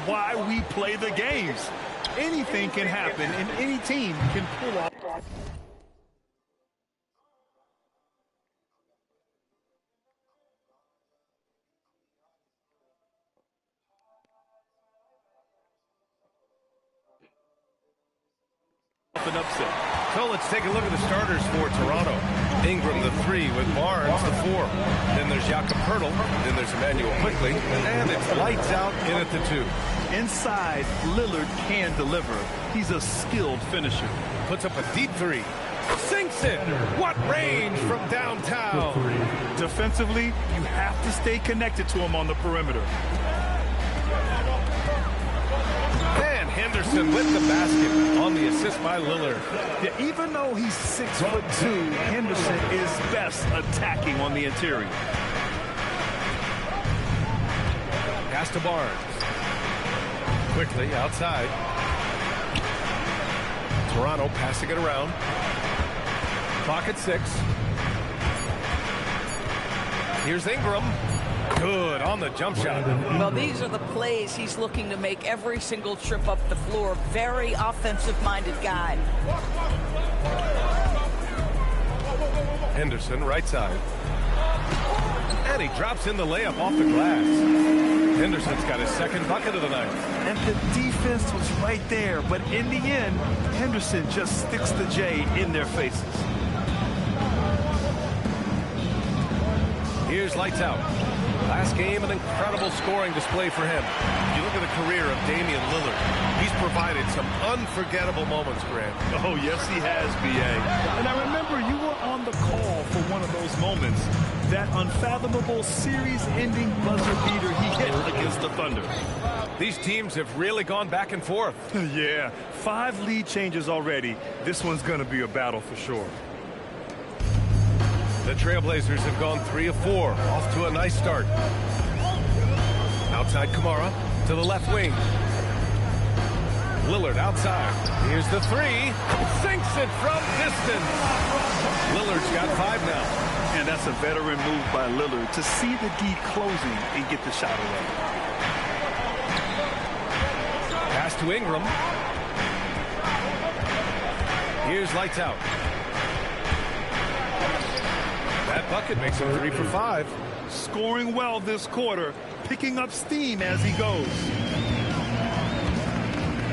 why we play the games. Anything can happen, and any team can pull off. An upset. So let's take a look at the starters for Toronto. Ingram, the 3, with Barnes, the 4. Then there's Jakob Poeltl. Then there's Emmanuel quickly. And it's lights out in at the 2. Inside, Lillard can deliver. He's a skilled finisher. Puts up a deep 3. Sinks it. What range from downtown. Defensively, you have to stay connected to him on the perimeter. And Henderson with the basket on the assist by Lillard. Yeah, even though he's 6'2", Henderson is best attacking on the interior. Pass to Barnes. Quickly outside. Toronto passing it around. Clock at 6. Here's Ingram. Good on the jump shot. Well, these are the plays he's looking to make every single trip up the floor. Very offensive-minded guy. Henderson, right side. And he drops in the layup off the glass. Henderson's got his second bucket of the night. And the defense was right there, but in the end, Henderson just sticks the J in their faces. Here's lights out. Last game, an incredible scoring display for him. You look at the career of Damian Lillard. He's provided some unforgettable moments, Grant. Oh, yes, he has, B.A. And I remember you were on the call for one of those moments. That unfathomable series-ending buzzer beater he hit against the Thunder. These teams have really gone back and forth. Yeah, 5 lead changes already. This one's going to be a battle for sure. The Trailblazers have gone 3 of 4, off to a nice start. Outside Kamara to the left wing. Lillard outside. Here's the 3. Sinks it from distance. Lillard's got 5 now. And that's a veteran move by Lillard to see the D closing and get the shot away. Pass to Ingram. Here's lights out. That bucket makes him 3 for 5. Scoring well this quarter, picking up steam as he goes.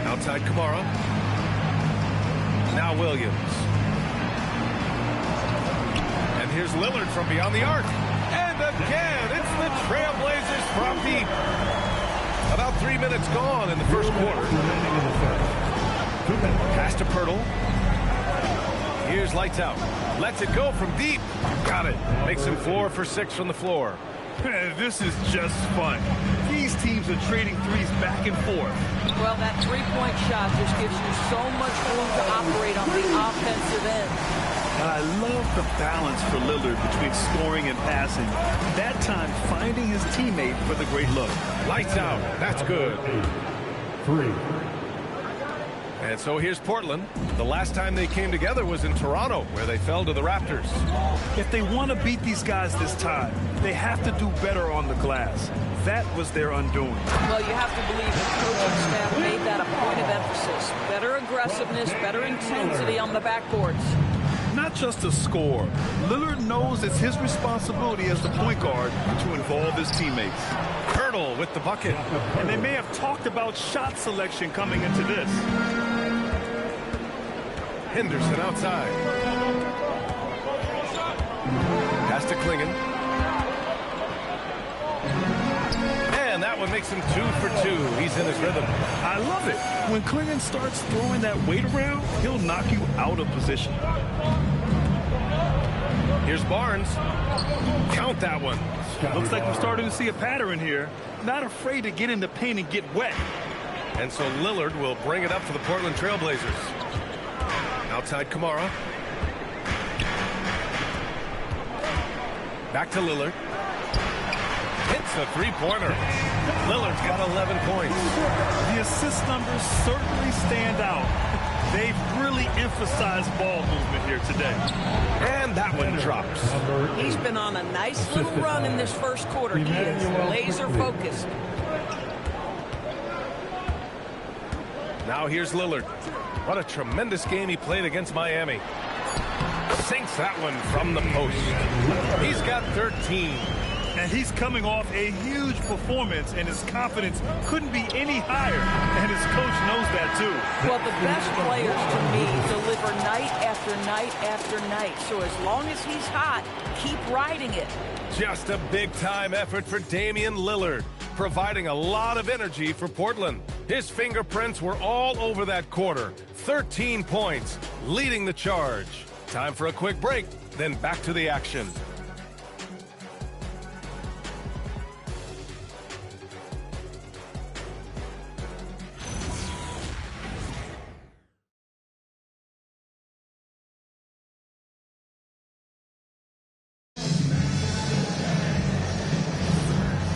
Outside Kamara. Now Williams. And here's Lillard from beyond the arc. And again, it's the Trailblazers from deep. About 3 minutes gone in the first quarter. Pass to Poeltl. Here's lights out. Lets it go from deep. Got it. Makes him 4 for 6 from the floor. This is just fun. These teams are trading threes back and forth. Well, that three-point shot just gives you so much room to operate on the offensive end. And I love the balance for Lillard between scoring and passing. That time, finding his teammate for the great look. Lights out. That's good. 3. And so here's Portland. The last time they came together was in Toronto, where they fell to the Raptors. If they want to beat these guys this time, they have to do better on the glass. That was their undoing. Well, you have to believe the coaching staff made that a point of emphasis. Better aggressiveness, better intensity on the backboards. Not just to score. Lillard knows it's his responsibility as the point guard to involve his teammates. Poeltl with the bucket. And they may have talked about shot selection coming into this. Henderson outside. Pass to Klingon. And that one makes him 2 for 2. He's in his rhythm. I love it. When Klingon starts throwing that weight around, he'll knock you out of position. Here's Barnes. Count that one. Looks like we're starting to see a pattern here. Not afraid to get in the paint and get wet. And so Lillard will bring it up for the Portland Trailblazers. Outside Kamara. Back to Lillard. Hits a three-pointer. Lillard's got 11 points. The assist numbers certainly stand out. They've really emphasized ball movement here today. And that one drops. He's been on a nice little run in this first quarter. He is laser focused. Now here's Lillard. What a tremendous game he played against Miami. Sinks that one from the post. He's got 13. And he's coming off a huge performance, and his confidence couldn't be any higher. And his coach knows that, too. Well, the best players, to me, deliver night after night after night. So as long as he's hot, keep riding it. Just a big-time effort for Damian Lillard, providing a lot of energy for Portland. His fingerprints were all over that quarter. 13 points, leading the charge. Time for a quick break, then back to the action.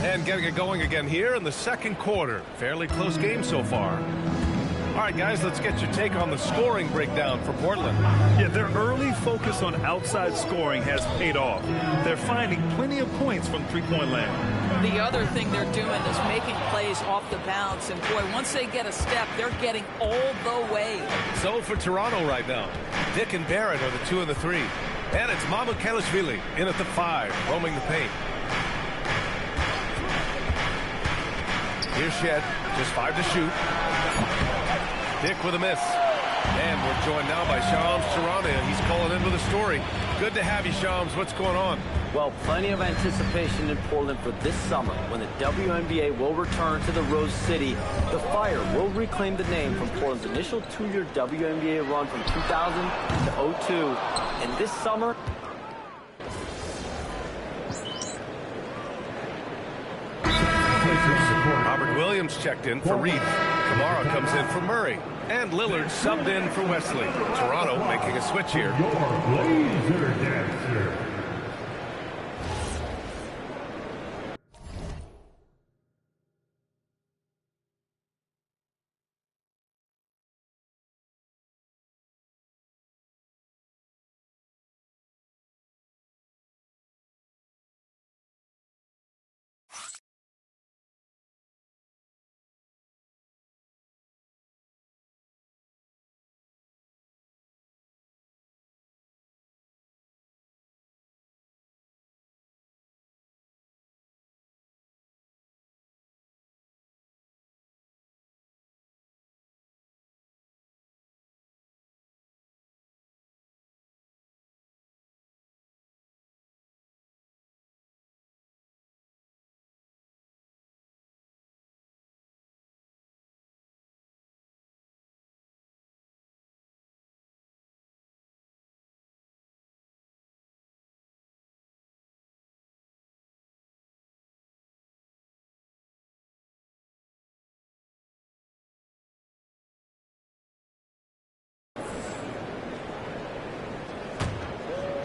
And getting it going again here in the second quarter. Fairly close game so far. All right, guys, let's get your take on the scoring breakdown for Portland. Yeah, their early focus on outside scoring has paid off. They're finding plenty of points from three-point land. The other thing they're doing is making plays off the bounce. And, boy, once they get a step, they're getting all the way. So for Toronto right now, Dick and Barrett are the 2 and the 3. And it's Mamukelashvili in at the 5, roaming the paint. Here's Shed, just 5 to shoot. Dick with a miss. And we're joined now by Shams Charania. He's calling in with a story. Good to have you, Shams. What's going on? Well, plenty of anticipation in Portland for this summer when the WNBA will return to the Rose City. The Fire will reclaim the name from Portland's initial 2-year WNBA run from 2000 to 2002. And this summer, Robert Williams checked in for Reed. Kamara comes in for Murray. And Lillard subbed in for Wesley. Toronto making a switch here.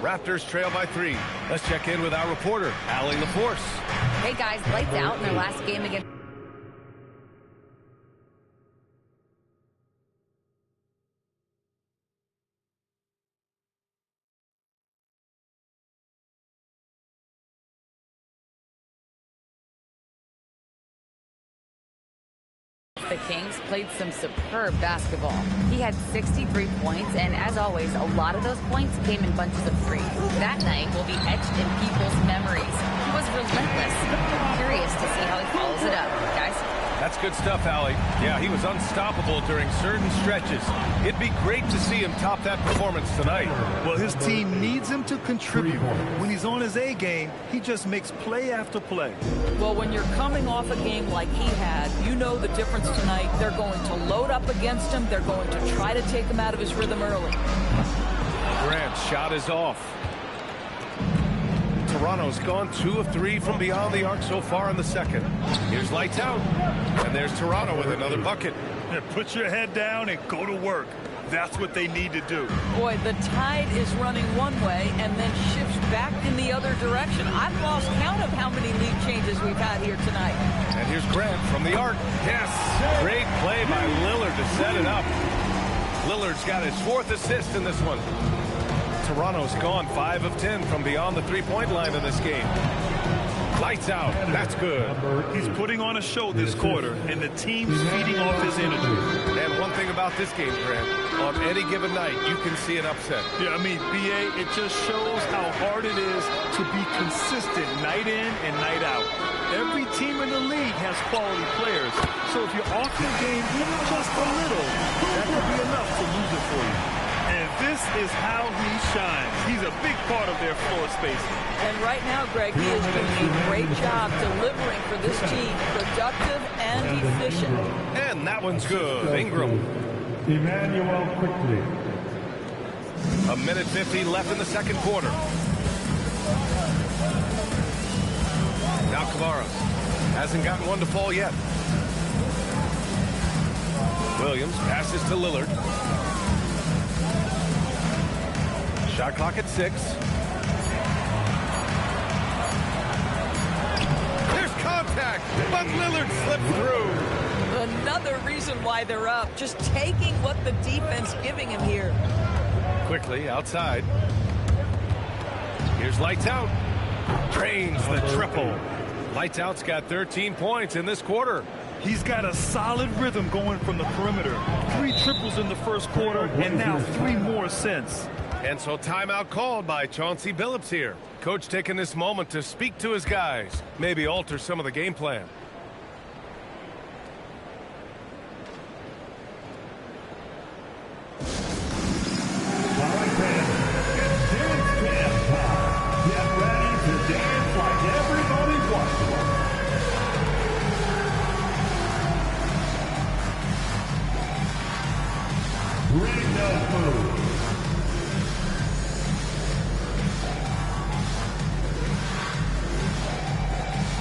Raptors trail by 3. Let's check in with our reporter, Allie LaForce. Hey guys, lights out in their last game against the Kings, played some superb basketball. He had 63 points, and as always, a lot of those points came in bunches of threes. That night will be etched in people's memories. He was relentless. Curious to see how he follows it up, guys. That's good stuff, Allie. Yeah, he was unstoppable during certain stretches. It'd be great to see him top that performance tonight. Well, his team needs him to contribute. When he's on his A game, he just makes play after play. Well, when you're coming off a game like he had, you know the difference tonight. They're going to load up against him. They're going to try to take him out of his rhythm early. Grant's shot is off. Toronto's gone 2 of 3 from beyond the arc so far in the second. Here's lights out. And there's Toronto with another bucket. Yeah, put your head down and go to work. That's what they need to do. Boy, the tide is running one way and then shifts back in the other direction. I've lost count of how many lead changes we've had here tonight. And here's Grant from the arc. Yes! Great play by Lillard to set it up. Lillard's got his 4th assist in this one. Toronto's gone 5 of 10 from beyond the three-point line in this game. Lights out. That's good. He's putting on a show this quarter, and the team's feeding off his energy. And one thing about this game, Grant. On any given night, you can see an upset. Yeah, I mean, BA, it just shows how hard it is to be consistent night in and night out. Every team in the league has quality players. So if you're off your game even just a little, that could be enough to lose it for you. And this is how he shines. He's a big part of their floor space. And right now, Greg, he is doing a great job delivering for this team, productive and efficient. And that one's good. Ingram. Emmanuel quickly. A minute 50 left in the second quarter. Now Kamara hasn't gotten one to fall yet. Williams passes to Lillard. Shot clock at 6. There's contact, but Lillard slipped through. Another reason why they're up, just taking what the defense giving him here. Quickly outside. Here's Lights Out. Drains the triple. Lights Out's got 13 points in this quarter. He's got a solid rhythm going from the perimeter. 3 triples in the first quarter, and now 3 more since. And so timeout called by Chauncey Billups here. Coach taking this moment to speak to his guys. Maybe alter some of the game plan.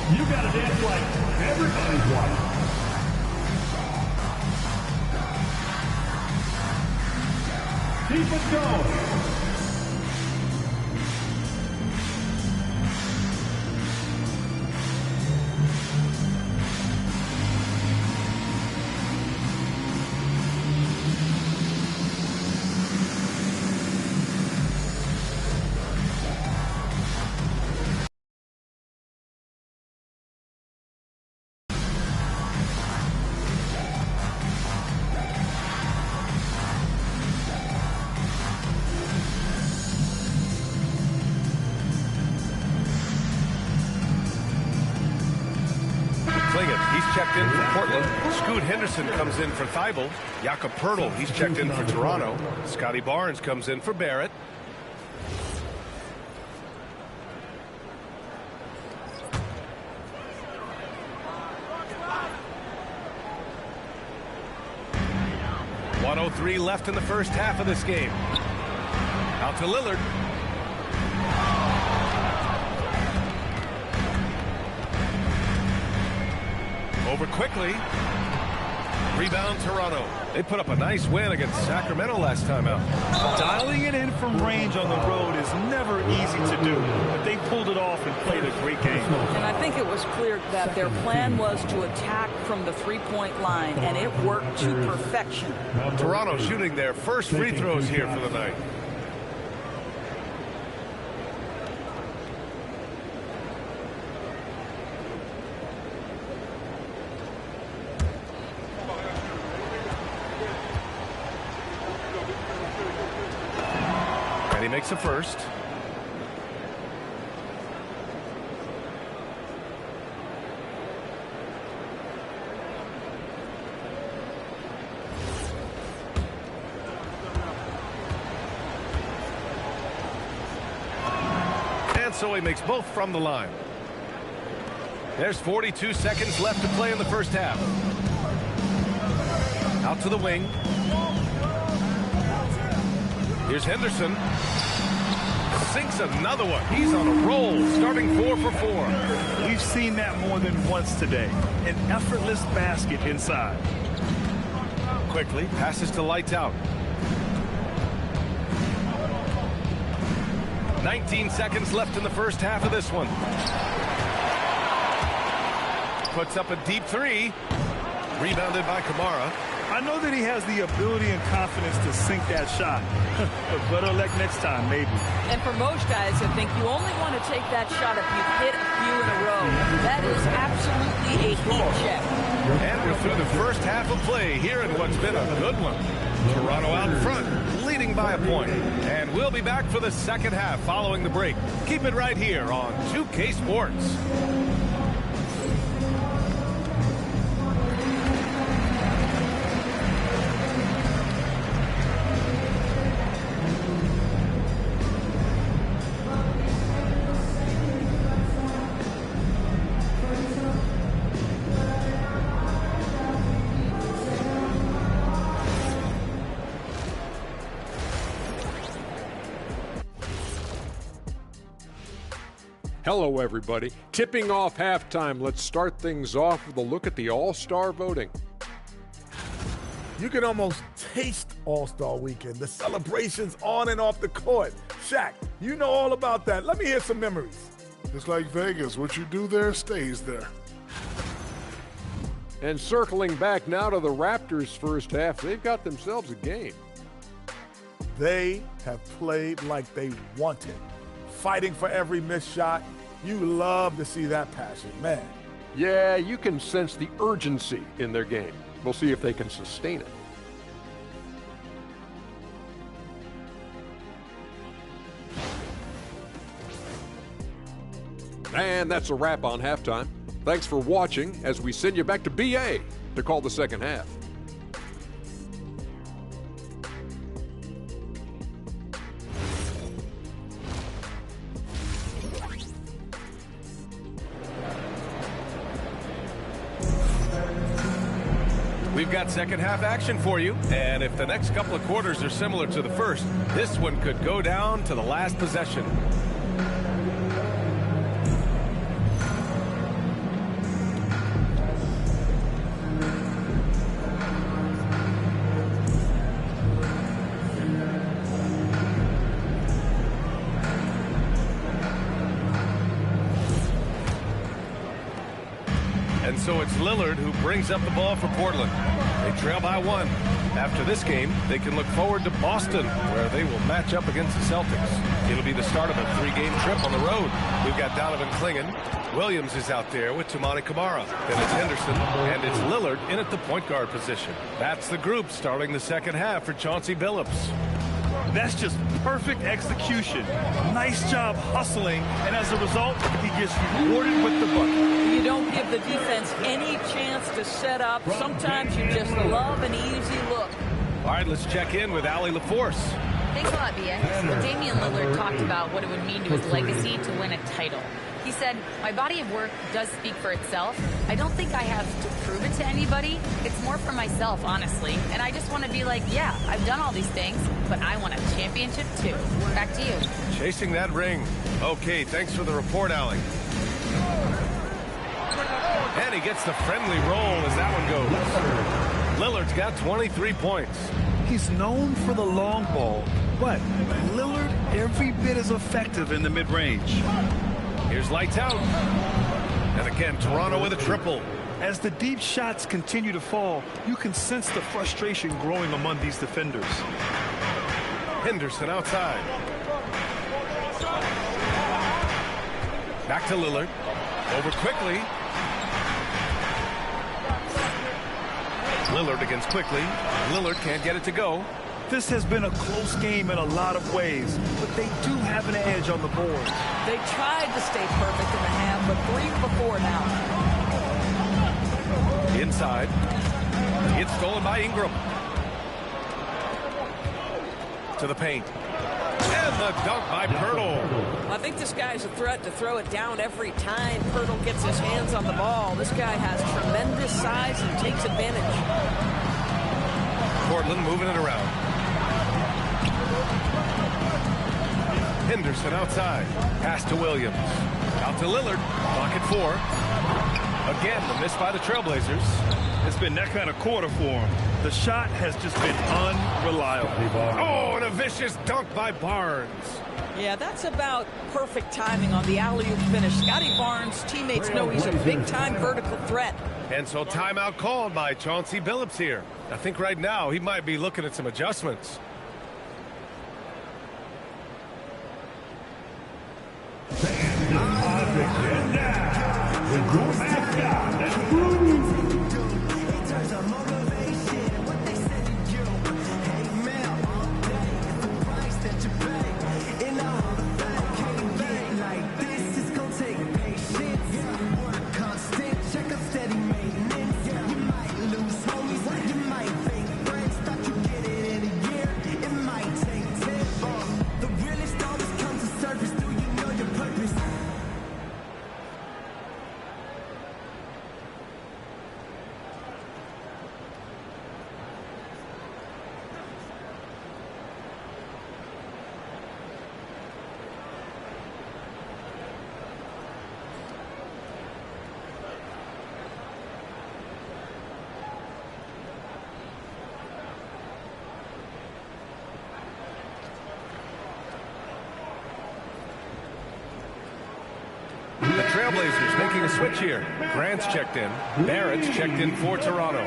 You gotta dance like everybody's watching. Keep it going. He's checked in for Portland. Scoot Henderson comes in for Thibault. Jakob Poeltl, he's checked in for Toronto. Scotty Barnes comes in for Barrett. .103 left in the first half of this game. Out to Lillard. Over quickly. Rebound Toronto. They put up a nice win against Sacramento last time out. Dialing it in from range on the road is never easy to do, but they pulled it off and played a great game. And I think it was clear that their plan was to attack from the three-point line, and it worked to perfection. Toronto shooting their first free throws here for the night. And he makes a first. And so he makes both from the line. There's 42 seconds left to play in the first half. Out to the wing. Here's Henderson. Sinks another one. He's on a roll, starting 4 for 4. We've seen that more than once today. An effortless basket inside. Quickly passes to Lights Out. 19 seconds left in the first half of this one. Puts up a deep three. Rebounded by Kamara. I know that he has the ability and confidence to sink that shot. But better luck next time, maybe. And for most guys, I think you only want to take that shot if you've hit a few in a row. That is absolutely a heat check. And we're through the first half of play here in what's been a good one. Toronto out front, leading by a point. And we'll be back for the second half following the break. Keep it right here on 2K Sports. Hello, everybody. Tipping off halftime. Let's start things off with a look at the All-Star voting. You can almost taste All-Star Weekend, the celebrations on and off the court. Shaq, you know all about that. Let me hear some memories. It's like Vegas. What you do there stays there. And circling back now to the Raptors' first half, they've got themselves a game. They have played like they wanted, fighting for every missed shot. You love to see that passion, man. Yeah, you can sense the urgency in their game. We'll see if they can sustain it. And that's a wrap on halftime. Thanks for watching as we send you back to BA to call the second half. We've got second half action for you, and if the next couple of quarters are similar to the first, this one could go down to the last possession. And so it's Lillard who brings up the ball for Portland. They trail by 1. After this game, they can look forward to Boston, where they will match up against the Celtics. It'll be the start of a 3-game trip on the road. We've got Donovan Clingan. Williams is out there with Toumani Kamara. Then it's Henderson, and it's Lillard in at the point guard position. That's the group starting the second half for Chauncey Billups. That's just perfect execution. Nice job hustling, and as a result, he gets rewarded with the bucket. You don't give the defense any chance to set up. Sometimes you just love an easy look. All right, let's check in with Allie LaForce. Thanks a lot, Bia. Well, Damian Lillard talked about what it would mean to his legacy to win a title. He said, my body of work does speak for itself. I don't think I have to prove it to anybody. It's more for myself, honestly. And I just want to be like, yeah, I've done all these things, but I want a championship too. Back to you. Chasing that ring. Okay, thanks for the report, Allie. And he gets the friendly roll as that one goes. Lillard's got 23 points. He's known for the long ball, but Lillard every bit as effective in the mid-range. Here's lights out. And again, Toronto with a triple. As the deep shots continue to fall, you can sense the frustration growing among these defenders. Henderson outside. Back to Lillard. Over quickly. Lillard against quickly. Lillard can't get it to go. This has been a close game in a lot of ways, but they do have an edge on the board. They tried to stay perfect in the half, but 3 for 4 now. Inside. It's stolen by Ingram. To the paint. And the dunk by Pirtle. I think this guy's a threat to throw it down every time Pirtle gets his hands on the ball. This guy has tremendous size and takes advantage. Portland moving it around. Henderson outside. Pass to Williams. Out to Lillard. Pocket 4. Again, the miss by the Trailblazers. It's been that kind of quarter for him. The shot has just been unreliable. Oh, and a vicious dunk by Barnes. Yeah, that's about perfect timing on the alley-oop finish. Scotty Barnes' teammates know he's a big-time vertical threat. And so timeout called by Chauncey Billups here. I think right now he might be looking at some adjustments. And now, with your mascot, that's Bruce. The Trailblazers making a switch here. Grant's checked in. Barrett's checked in for Toronto.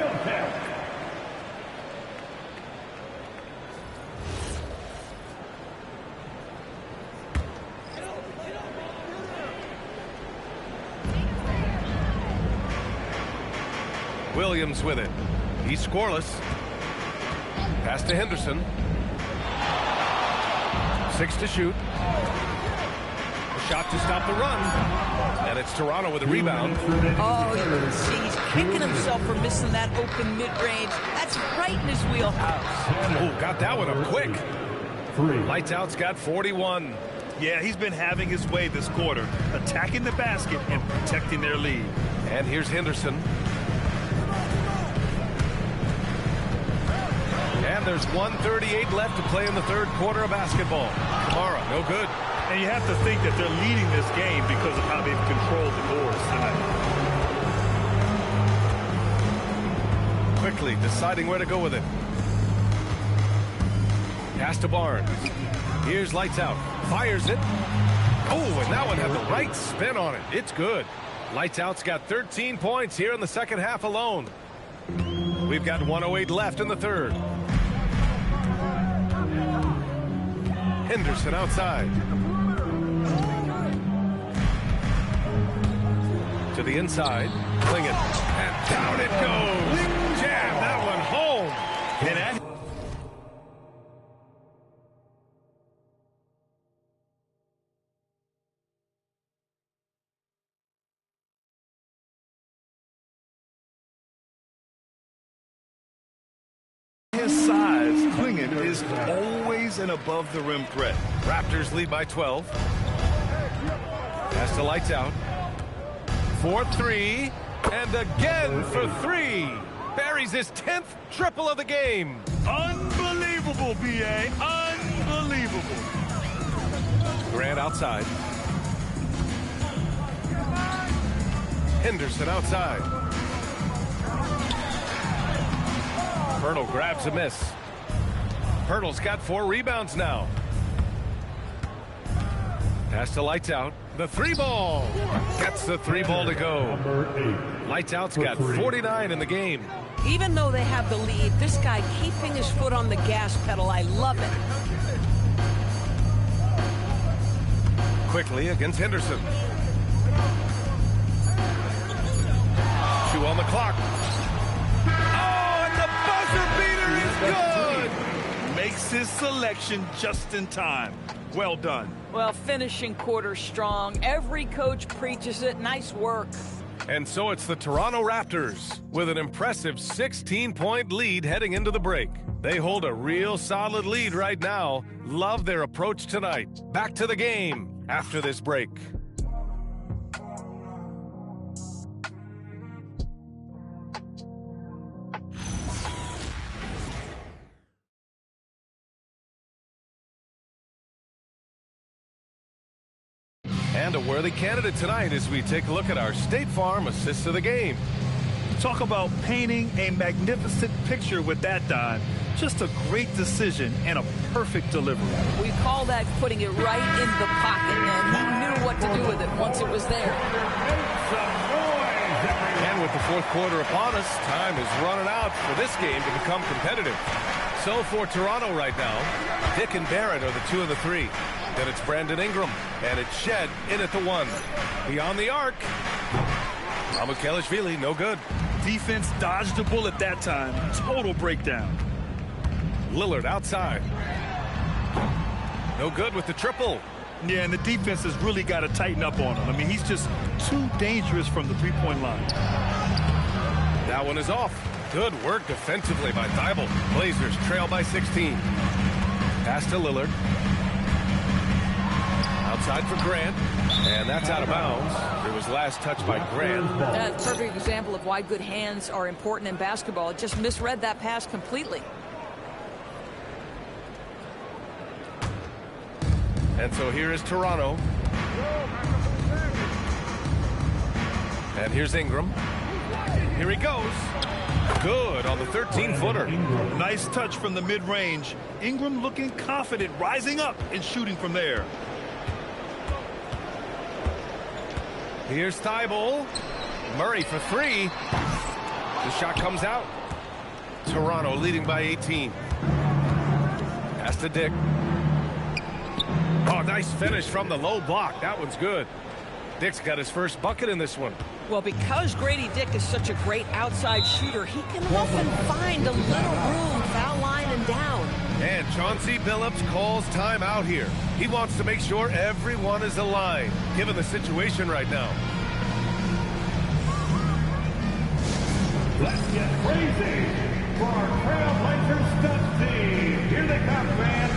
Williams with it. He's scoreless. Pass to Henderson. 6 to shoot. Shot to stop the run. And it's Toronto with a rebound. Oh, you can see he's kicking himself for missing that open mid-range. That's right in his wheelhouse. Oh, got that one up quick. Lights out's got 41. Yeah, he's been having his way this quarter, attacking the basket and protecting their lead. And here's Henderson. And there's 1:38 left to play in the third quarter of basketball. Kamara, no good. And you have to think that they're leading this game because of how they've controlled the boards tonight. Quickly deciding where to go with it. Pass to Barnes. Here's lights out. Fires it. Oh, and that one had the right spin on it. It's good. Lights out's got 13 points here in the second half alone. We've got 1:08 left in the third. Henderson outside. To the inside. Fling it. And down it goes. Jam that one home. And at his size, Klingon is always an above-the-rim threat. Raptors lead by 12. Pass to lights out. 4-3. And again for 3. Buries his 10th triple of the game. Unbelievable, B.A. Unbelievable. Grant outside. Henderson outside. Hurdle grabs a miss. Hurdle's got 4 rebounds now. Pass to lights out. The 3-ball. Gets the 3-ball to go. Lights out's got 49 in the game. Even though they have the lead, this guy keeping his foot on the gas pedal, I love it. Quickly against Henderson. 2 on the clock. Oh, and the buzzer beater is good! Makes his selection just in time. Well done. Well, finishing quarter strong. Every coach preaches it. Nice work. And so it's the Toronto Raptors with an impressive 16-point lead heading into the break. They hold a real solid lead right now. Love their approach tonight. Back to the game after this break. And a worthy candidate tonight as we take a look at our State Farm assist of the game. Talk about painting a magnificent picture with that dive. Just a great decision and a perfect delivery. We call that putting it right in the pocket, and he knew what to do with it once it was there. And And with the fourth quarter upon us, time is running out for this game to become competitive. So for Toronto right now, Dick and Barrett are the 2 and the 3. Then it's Brandon Ingram, and it's Shed in at the 1. Beyond the arc. Kelishvili, no good. Defense dodged the bullet that time. Total breakdown. Lillard outside. No good with the triple. Yeah, and the defense has really got to tighten up on him. I mean, he's just too dangerous from the three-point line. That one is off. Good work defensively by Thibault. Blazers trail by 16. Pass to Lillard. Outside for Grant. And that's out of bounds. It was last touched by Grant. That's a perfect example of why good hands are important in basketball. It just misread that pass completely. And so here is Toronto. And here's Ingram. Here he goes. Good on the 13-footer. Nice touch from the mid-range. Ingram looking confident, rising up and shooting from there. Here's Thibault. Murray for 3. The shot comes out. Toronto leading by 18. Pass to Dick. Oh, nice finish from the low block. That one's good. Dick's got his first bucket in this one. Well, because Grady Dick is such a great outside shooter, he can often find a little room, foul line and down. And Chauncey Billups calls timeout here. He wants to make sure everyone is aligned, given the situation right now. Let's get crazy for our Trailblazers stud team. Here they come, fans.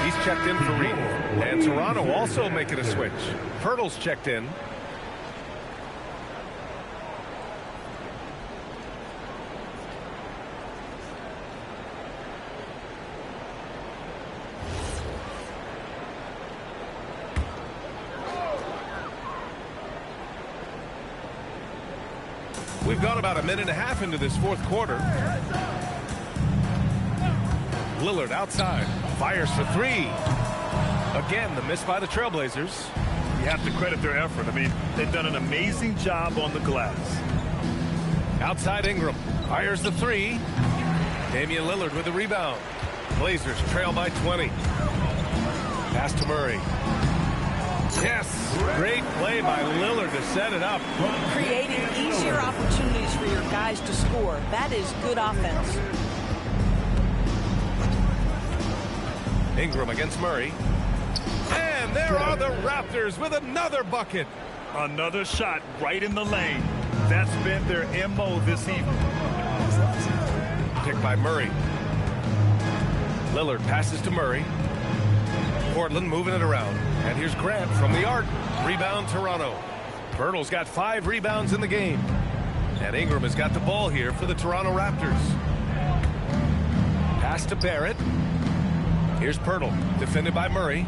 He's checked in for Reed. And Toronto also making a switch. Pirtle's checked in. We've gone about a minute and a half into this fourth quarter. Lillard outside. Fires for 3. Again, the miss by the Trailblazers. You have to credit their effort. I mean, they've done an amazing job on the glass. Outside Ingram. Fires the 3. Damian Lillard with the rebound. Blazers trail by 20. Pass to Murray. Yes! Great play by Lillard to set it up. Creating easier opportunities for your guys to score. That is good offense. Ingram against Murray. And there are the Raptors with another bucket. Another shot right in the lane. That's been their MO this evening. Picked by Murray. Lillard passes to Murray. Portland moving it around. And here's Grant from the arc. Rebound Toronto. Pirtle's got 5 rebounds in the game. And Ingram has got the ball here for the Toronto Raptors. Pass to Barrett. Here's Pirtle, defended by Murray.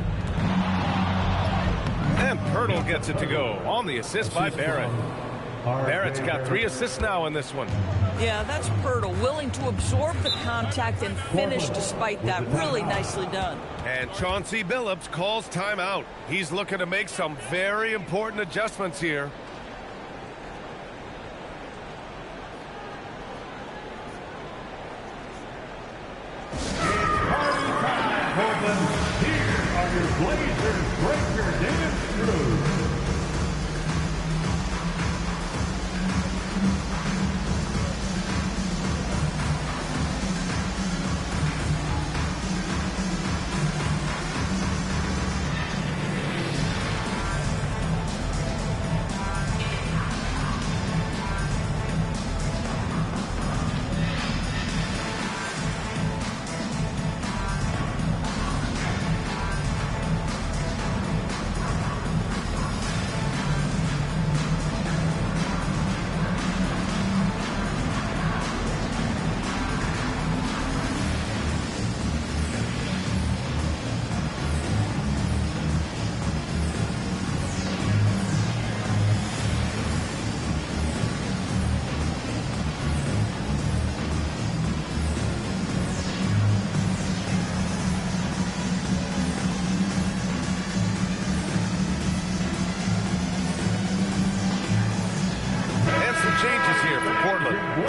And Pirtle gets it to go on the assist by Barrett. Barrett's got 3 assists now in this one. Yeah, that's Pirtle, willing to absorb the contact and finish despite that. Really nicely done. And Chauncey Billups calls timeout. He's looking to make some very important adjustments here. Portland, here are your Blazers breaker dance crew.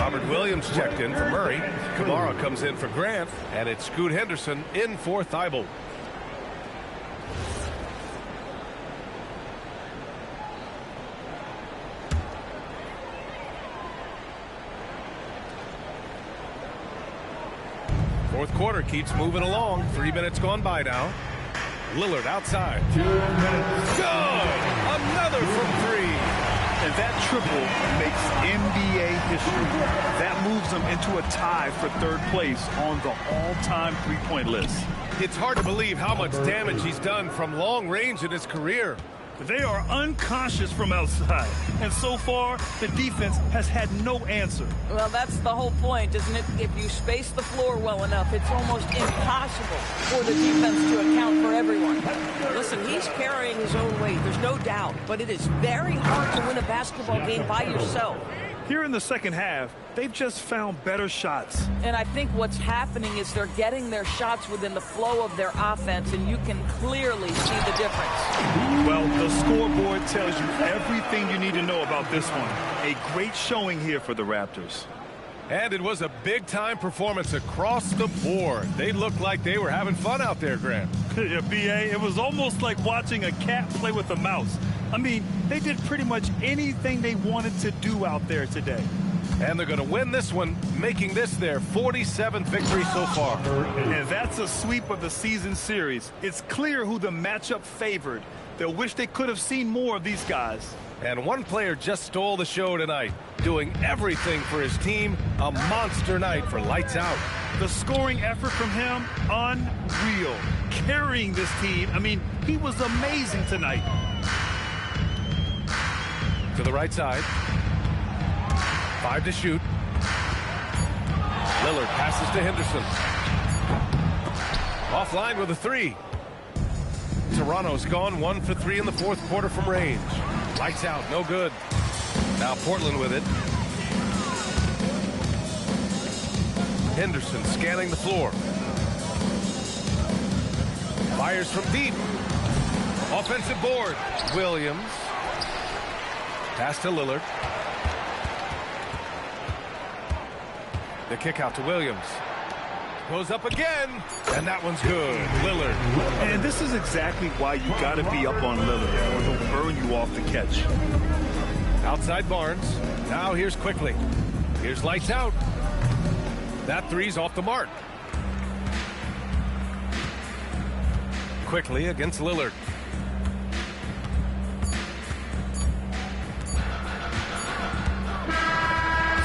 Robert Williams checked in for Murray. Kamara comes in for Grant. And it's Scoot Henderson in for Thibault. Fourth quarter keeps moving along. 3 minutes gone by now. Lillard outside. 2 minutes. Good! Another from three. And that triple makes NBA history. That moves them into a tie for third place on the all-time three-point list. It's hard to believe how much damage he's done from long range in his career. They are unconscious from outside, and so far, the defense has had no answer. Well, that's the whole point, isn't it? If you space the floor well enough, it's almost impossible for the defense to account for everyone. Listen, he's carrying his own weight, there's no doubt, but it is very hard to win a basketball game by yourself. Here in the second half, they've just found better shots. And I think what's happening is they're getting their shots within the flow of their offense, and you can clearly see the difference. Well, the scoreboard tells you everything you need to know about this one. A great showing here for the Raptors. And it was a big-time performance across the board. They looked like they were having fun out there, Grant. Yeah, B.A., it was almost like watching a cat play with a mouse. I mean, they did pretty much anything they wanted to do out there today. And they're going to win this one, making this their 47th victory so far. And that's a sweep of the season series. It's clear who the matchup favored. They'll wish they could have seen more of these guys. And one player just stole the show tonight, doing everything for his team. A monster night for lights out. The scoring effort from him, unreal. Carrying this team, I mean, he was amazing tonight. To the right side. 5 to shoot. Lillard passes to Henderson. Offline with a three. Toronto's gone 1 for 3 in the fourth quarter from range. Lights out, no good. Now Portland with it. Henderson scanning the floor. Fires from deep. Offensive board. Williams. Pass to Lillard. The kick out to Williams. Goes up again, and that one's good. Lillard. And this is exactly why you got to be up on Lillard, or he'll burn you off the catch. Outside Barnes. Now here's Quickly. Here's lights out. That three's off the mark. Quickly against Lillard.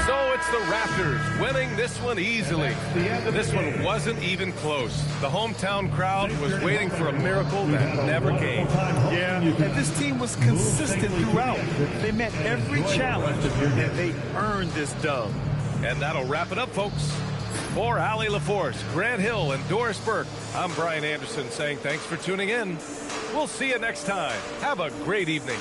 So it's the Raptors winning this one easily. This one wasn't even close. The hometown crowd was waiting for a miracle that never came. Yeah, and this team was consistent throughout. They met every challenge, and they earned this dub. And that'll wrap it up, folks. For Allie LaForce, Grant Hill, and Doris Burke, I'm Brian Anderson saying thanks for tuning in. We'll see you next time. Have a great evening.